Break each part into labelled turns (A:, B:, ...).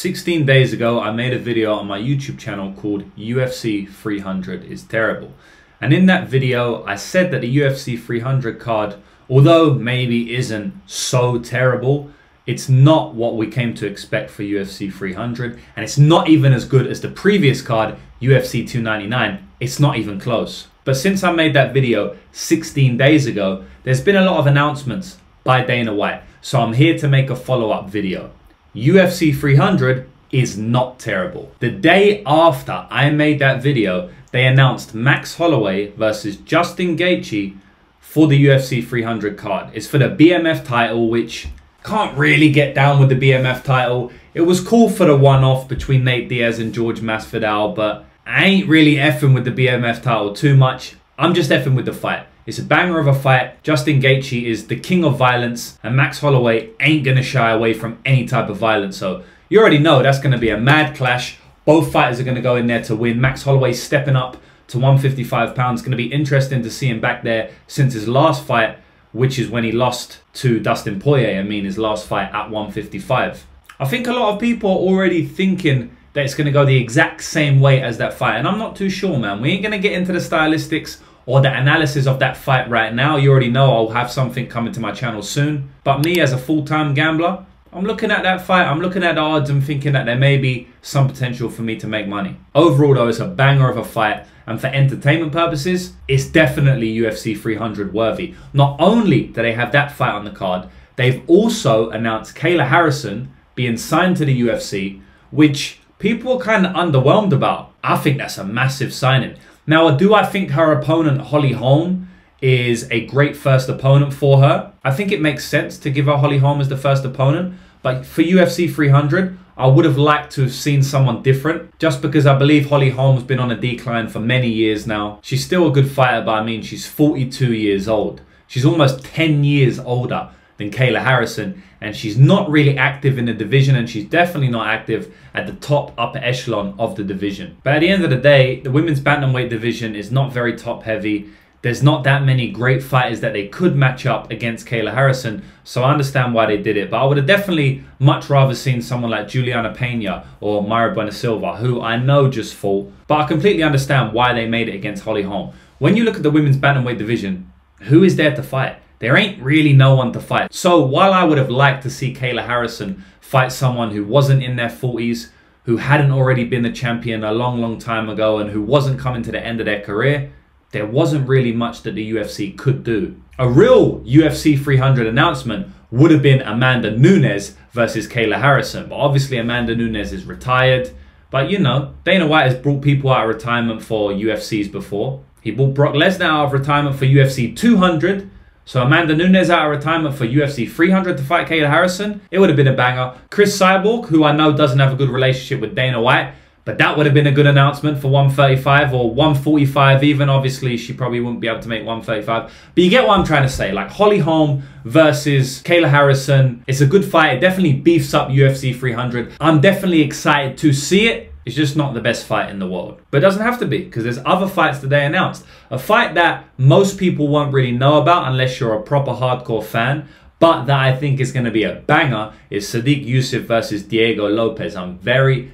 A: 16 days ago, I made a video on my YouTube channel called UFC 300 is terrible. And in that video, I said that the UFC 300 card, although maybe isn't so terrible, it's not what we came to expect for UFC 300. And it's not even as good as the previous card, UFC 299. It's not even close. But since I made that video 16 days ago, there's been a lot of announcements by Dana White. So I'm here to make a follow-up video. UFC 300 is not terrible. The day after I made that video, they announced Max Holloway versus Justin Gaethje for the UFC 300 card. It's for the BMF title, which can't really get down with the BMF title. It was cool for the one-off between Nate Diaz and George Masvidal, but I ain't really effing with the BMF title too much. I'm just effing with the fight. It's a banger of a fight. Justin Gaethje is the king of violence, and Max Holloway ain't going to shy away from any type of violence. So you already know that's going to be a mad clash. Both fighters are going to go in there to win. Max Holloway stepping up to 155 pounds. Going to be interesting to see him back there since his last fight, which is when he lost to Dustin Poirier. I mean, his last fight at 155. I think a lot of people are already thinking that it's going to go the exact same way as that fight. And I'm not too sure, man. We ain't going to get into the stylistics or the analysis of that fight right now. You already know I'll have something coming to my channel soon. But me as a full-time gambler, I'm looking at that fight. I'm looking at the odds and thinking that there may be some potential for me to make money. Overall, though, it's a banger of a fight. And for entertainment purposes, it's definitely UFC 300 worthy. Not only do they have that fight on the card, they've also announced Kayla Harrison being signed to the UFC, which people are kind of underwhelmed about. I think that's a massive signing. Now, do I think her opponent, Holly Holm, is a great first opponent for her? I think it makes sense to give her Holly Holm as the first opponent. But for UFC 300, I would have liked to have seen someone different. Just because I believe Holly Holm's been on a decline for many years now. She's still a good fighter, but I mean, she's 42 years old. She's almost 10 years older than Kayla Harrison. And she's not really active in the division, and she's definitely not active at the top upper echelon of the division. But at the end of the day, the women's bantamweight division is not very top heavy. There's not that many great fighters that they could match up against Kayla Harrison, so I understand why they did it. But I would have definitely much rather seen someone like Juliana Pena or Mayra Bueno Silva, who I know just fought. But I completely understand why they made it against Holly Holm. When you look at the women's bantamweight division, who is there to fight? There ain't really no one to fight. So while I would have liked to see Kayla Harrison fight someone who wasn't in their 40s, who hadn't already been the champion a long time ago, and who wasn't coming to the end of their career, there wasn't really much that the UFC could do. A real UFC 300 announcement would have been Amanda Nunes versus Kayla Harrison. But obviously Amanda Nunes is retired. But you know, Dana White has brought people out of retirement for UFCs before. He brought Brock Lesnar out of retirement for UFC 200. So Amanda Nunes out of retirement for UFC 300 to fight Kayla Harrison. It would have been a banger. Chris Cyborg, who I know doesn't have a good relationship with Dana White, but that would have been a good announcement for 135 or 145 even. Obviously, she probably wouldn't be able to make 135. But you get what I'm trying to say. Like Holly Holm versus Kayla Harrison. It's a good fight. It definitely beefs up UFC 300. I'm definitely excited to see it. It's just not the best fight in the world. But it doesn't have to be, because there's other fights that they announced. A fight that most people won't really know about unless you're a proper hardcore fan, but that I think is going to be a banger, is Sodiq Yusuff versus Diego Lopez. I'm very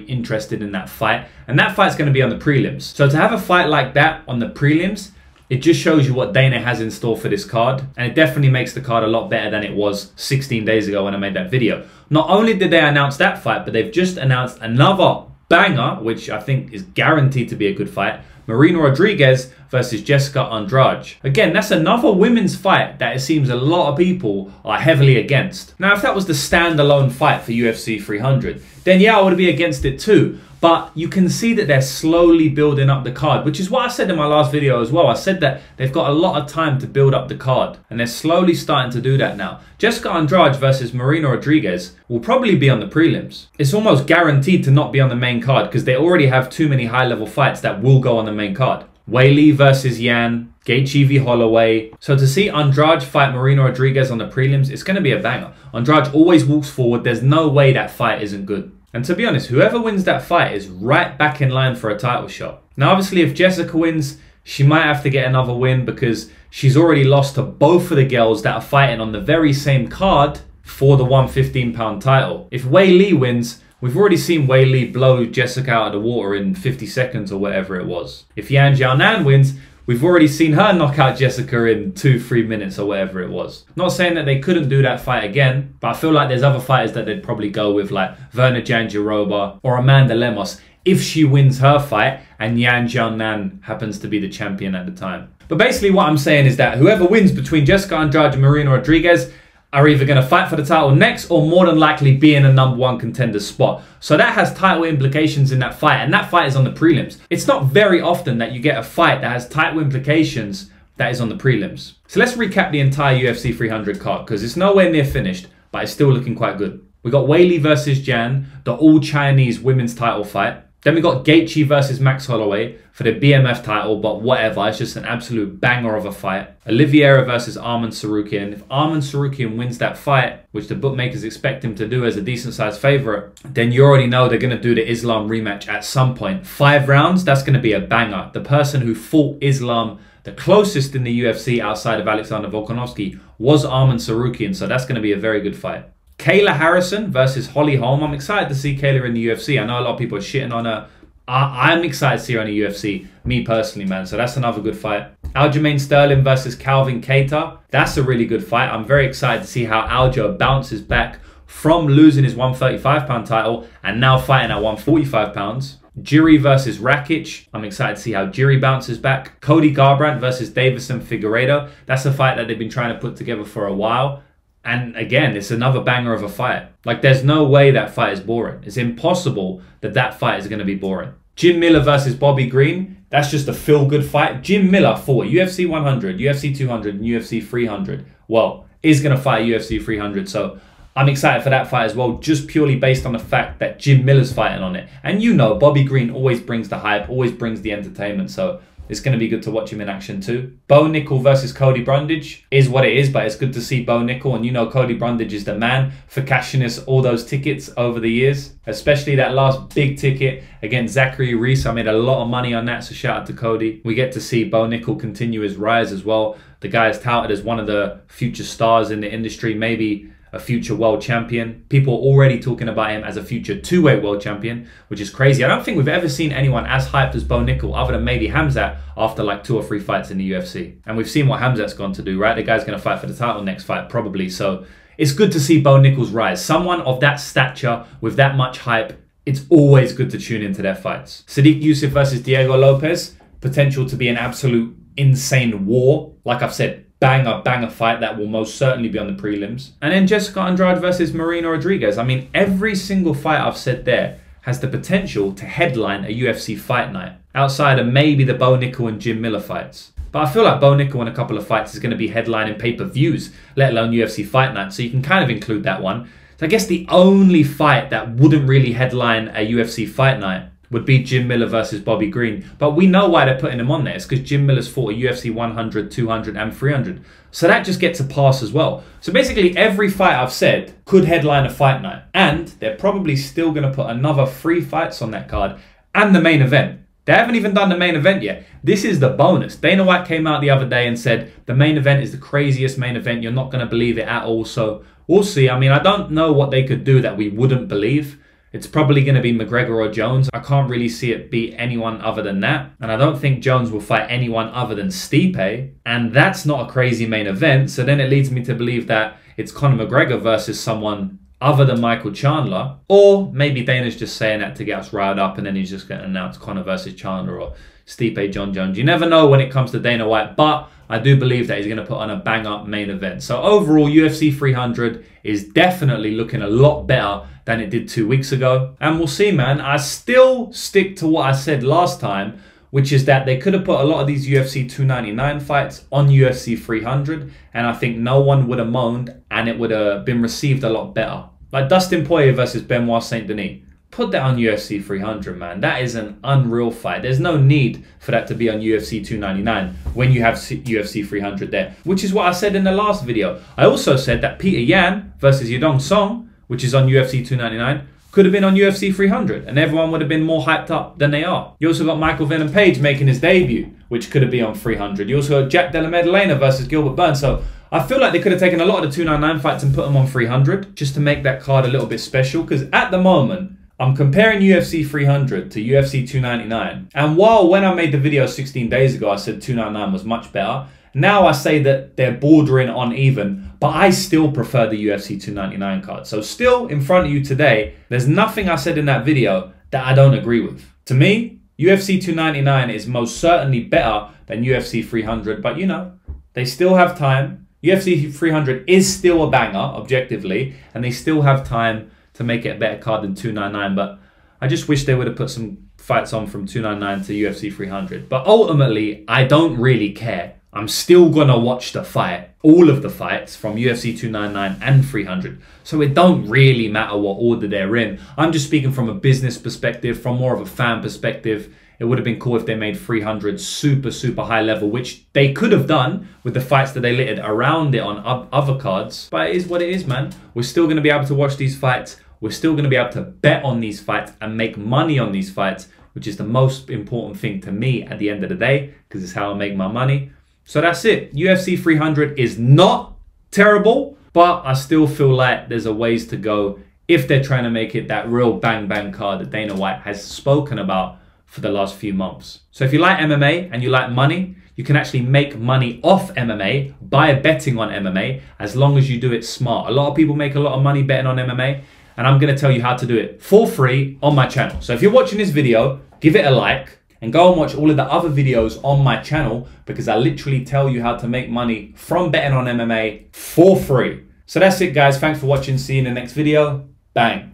A: interested in that fight. And that fight's going to be on the prelims. So to have a fight like that on the prelims, it just shows you what Dana has in store for this card. And it definitely makes the card a lot better than it was 16 days ago when I made that video. Not only did they announce that fight, but they've just announced another banger, which I think is guaranteed to be a good fight. Marina Rodriguez versus Jessica Andrade. Again, that's another women's fight that it seems a lot of people are heavily against. Now, if that was the standalone fight for UFC 300, then yeah, I would be against it too. But you can see that they're slowly building up the card, which is what I said in my last video as well. I said that they've got a lot of time to build up the card, and they're slowly starting to do that now. Jessica Andrade versus Marina Rodriguez will probably be on the prelims. It's almost guaranteed to not be on the main card because they already have too many high-level fights that will go on the main card. Weili versus Yan, Gaethje v Holloway. So to see Andrade fight Marina Rodriguez on the prelims, it's going to be a banger. Andrade always walks forward. There's no way that fight isn't good. And to be honest, whoever wins that fight is right back in line for a title shot. Now, obviously, if Jessica wins, she might have to get another win because she's already lost to both of the girls that are fighting on the very same card for the 115-pound title. If Weili wins, We've already seen Wei Li blow Jessica out of the water in 50 seconds or whatever it was. If Yan Xiaonan wins, we've already seen her knock out Jessica in 2-3 minutes or whatever it was. Not saying that they couldn't do that fight again, but I feel like there's other fighters that they'd probably go with, like Verna Jandiroba or Amanda Lemos, if she wins her fight and Yan Xiaonan happens to be the champion at the time. But basically what I'm saying is that whoever wins between Jessica Andrade and Marina Rodriguez are either going to fight for the title next or more than likely be in a #1 contender spot. So that has title implications in that fight, and that fight is on the prelims. It's not very often that you get a fight that has title implications that is on the prelims. So let's recap the entire UFC 300 card, because it's nowhere near finished, but it's still looking quite good. We got Wei Li versus Jan, the all-Chinese women's title fight. Then we got Gatei versus Max Holloway for the BMF title, but whatever, it's just an absolute banger of a fight. Oliveira versus Arman Tsarukyan. If Arman Tsarukyan wins that fight, which the bookmakers expect him to do as a decent-sized favourite, then you already know they're going to do the Islam rematch at some point. 5 rounds, that's going to be a banger. The person who fought Islam the closest in the UFC outside of Alexander Volkanovski was Arman Tsarukyan, so that's going to be a very good fight. Kayla Harrison versus Holly Holm. I'm excited to see Kayla in the UFC. I know a lot of people are shitting on her. I'm excited to see her in the UFC, me personally, man. So that's another good fight. Aljamain Sterling versus Calvin Kattar. That's a really good fight. I'm very excited to see how Aljo bounces back from losing his 135-pound title and now fighting at 145 pounds. Jiri versus Rakic. I'm excited to see how Jiri bounces back. Cody Garbrandt versus Davison Figueiredo. That's a fight that they've been trying to put together for a while. And again, it's another banger of a fight. Like, there's no way that fight is boring. It's impossible that that fight is going to be boring. Jim Miller versus Bobby Green. That's just a feel-good fight. Jim Miller fought UFC 100, UFC 200, and UFC 300. Well, is going to fight at UFC 300. So I'm excited for that fight as well, just purely based on the fact that Jim Miller's fighting on it. And you know, Bobby Green always brings the hype, always brings the entertainment. So it's going to be good to watch him in action too. Bo Nickel versus Cody Brundage is what it is, but it's good to see Bo Nickel. And you know, Cody Brundage is the man for cashing us all those tickets over the years, especially that last big ticket against Zachary Reese. I made a lot of money on that, so shout out to Cody. We get to see Bo Nickel continue his rise as well. The guy is touted as one of the future stars in the industry, maybe a future world champion. People are already talking about him as a future 2-weight world champion, which is crazy. I don't think we've ever seen anyone as hyped as Bo Nickel, other than maybe Hamzat after like 2 or 3 fights in the UFC. And we've seen what Hamzat's gone to do, right? The guy's going to fight for the title next fight, probably. So it's good to see Bo Nickel's rise. Someone of that stature, with that much hype, it's always good to tune into their fights. Sadiq Youssef versus Diego Lopez. Potential to be an absolute insane war. Like I've said, banger fight that will most certainly be on the prelims. And then Jessica Andrade versus Marina Rodriguez. I mean, every single fight I've said there has the potential to headline a UFC fight night, outside of maybe the Bo Nickel and Jim Miller fights. But I feel like Bo Nickel in a couple of fights is going to be headlining pay-per-views, let alone UFC fight night, so you can kind of include that one. So I guess the only fight that wouldn't really headline a UFC fight night would be Jim Miller versus Bobby Green. But we know why they're putting him on there. It's because Jim Miller's fought a UFC 100, 200, and 300. So that just gets a pass as well. So basically every fight I've said could headline a fight night. And they're probably still going to put another 3 fights on that card and the main event. They haven't even done the main event yet. This is the bonus. Dana White came out the other day and said the main event is the craziest main event. You're not going to believe it at all. So we'll see. I mean, I don't know what they could do that we wouldn't believe. It's probably going to be McGregor or Jones. I can't really see it be anyone other than that. And I don't think Jones will fight anyone other than Stipe. And that's not a crazy main event. So then it leads me to believe that it's Conor McGregor versus someone other than Michael Chandler. Or maybe Dana's just saying that to get us riled up and then he's just going to announce Conor versus Chandler or Stipe John Jones. You never know when it comes to Dana White, but I do believe that he's going to put on a bang-up main event. So overall, UFC 300 is definitely looking a lot better than it did 2 weeks ago. And we'll see, man. I still stick to what I said last time, which is that they could have put a lot of these UFC 299 fights on UFC 300, and I think no one would have moaned, and it would have been received a lot better. Like Dustin Poirier versus Benoit Saint Denis. Put that on UFC 300, man. That is an unreal fight. There's no need for that to be on UFC 299 when you have UFC 300 there, which is what I said in the last video. I also said that Peter Yan versus Yadong Song, which is on UFC 299, could have been on UFC 300, and everyone would have been more hyped up than they are. You also got Michael Venom Page making his debut, which could have been on 300. You also got Jack Della Maddalena versus Gilbert Burns. So I feel like they could have taken a lot of the 299 fights and put them on 300 just to make that card a little bit special, because at the moment, I'm comparing UFC 300 to UFC 299. And while when I made the video 16 days ago, I said 299 was much better, now I say that they're bordering on even, but I still prefer the UFC 299 card. So still in front of you today, there's nothing I said in that video that I don't agree with. To me, UFC 299 is most certainly better than UFC 300, but you know, they still have time. UFC 300 is still a banger, objectively, and they still have time to make it a better card than 299, but I just wish they would have put some fights on from 299 to UFC 300. But ultimately, I don't really care. I'm still gonna watch the fight, all of the fights from UFC 299 and 300. So it don't really matter what order they're in. I'm just speaking from a business perspective, from more of a fan perspective. It would have been cool if they made 300 super, super high level, which they could have done with the fights that they littered around it on other cards. But it is what it is, man. We're still gonna be able to watch these fights. We're still going to be able to bet on these fights and make money on these fights, which is the most important thing to me at the end of the day, because it's how I make my money. So that's it. UFC 300 is not terrible, but I still feel like there's a ways to go if they're trying to make it that real bang bang card that Dana White has spoken about for the last few months. So if you like MMA and you like money, you can actually make money off MMA by betting on MMA as long as you do it smart. A lot of people make a lot of money betting on MMA, and I'm going to tell you how to do it for free on my channel. So if you're watching this video, give it a like and go and watch all of the other videos on my channel, because I literally tell you how to make money from betting on MMA for free. So that's it, guys. Thanks for watching. See you in the next video. Bang.